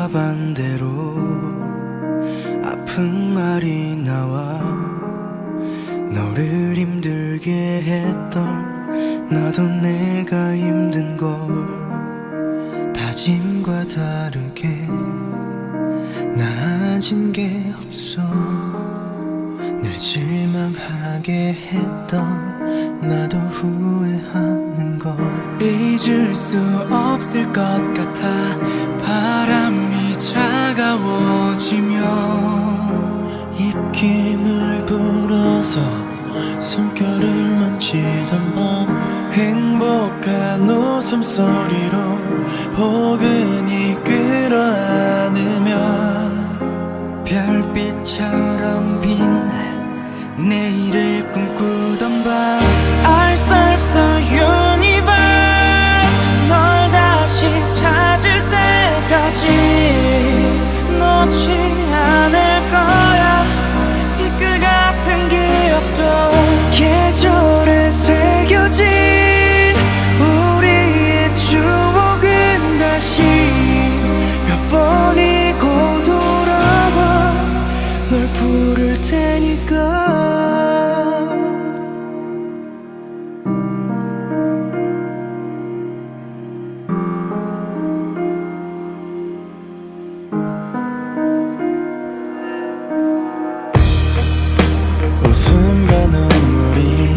꿈과 반대로 아픈 말이 나와 너를 힘들게 했던 나도 내가 힘든 걸 다짐과 다르게 나아진 게 없어 늘 실망하게 했던 나도 후회하는 걸 잊을 수 없을 것 같아 바람이 차가워지며 입김을 불어서 숨결을 만지던 밤 행복한 웃음소리로 포근히 끌어안으며 별빛처럼 빛날 내일을 꿈꾸던 밤 I search the universe 널 다시 찾을 때까지 놓지 않을 거야 티끌 같은 기억도 계절에 새겨진 우리의 추억은 다시 몇 번이고 돌아와 널 부를 테니까 웃음과 눈물이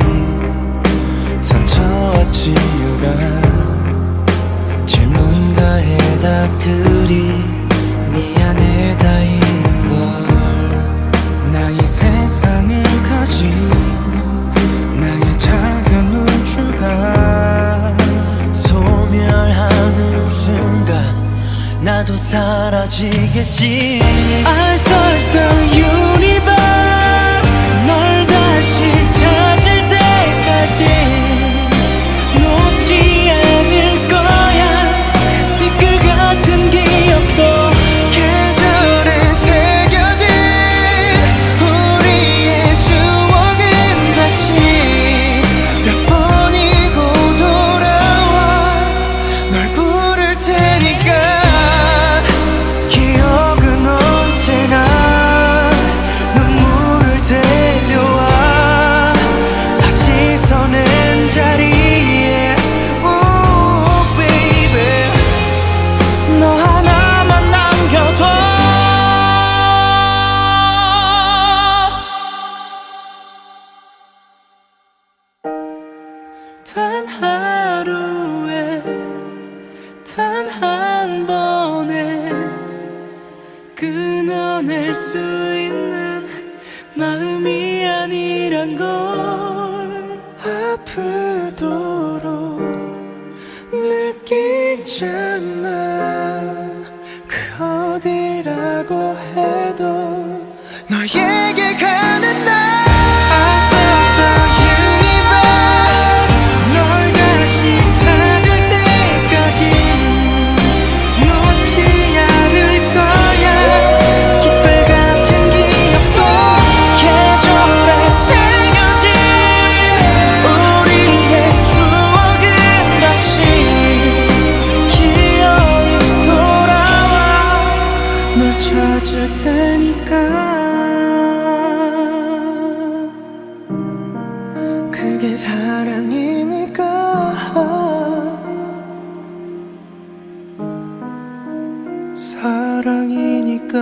상처와 치유가 질문과 해답들이 네 안에 다 있는 걸 나의 세상을 가진 나의 작은 우주가 소멸하는 순간 나도 사라지겠지 I search the universe 널 다시 찾을 때까지 놓지 않을 거야 티끌 같은 기억도 계절에 새겨진 우리의 추억은 다시 몇 번이고 돌아와 널 부를 테니까 기억은 언제나 눈물을 데려와 다시 서는 자리에 Oh baby 너 하나만 남겨둬 단 하루에 단 한 번에 끊어낼 수 있는 마음이 아니란 걸 아프도록 느끼잖아 그 어디라고 해도 너에게 가는 날 I search the universe 널 다시 찾을 때까지 놓지 않을 거야 깃발 같은 기억도 계절에 새겨진 우리의 추억은 다시 기억이 돌아와 널 찾을 테니까 그게 사랑이니까 사랑이니까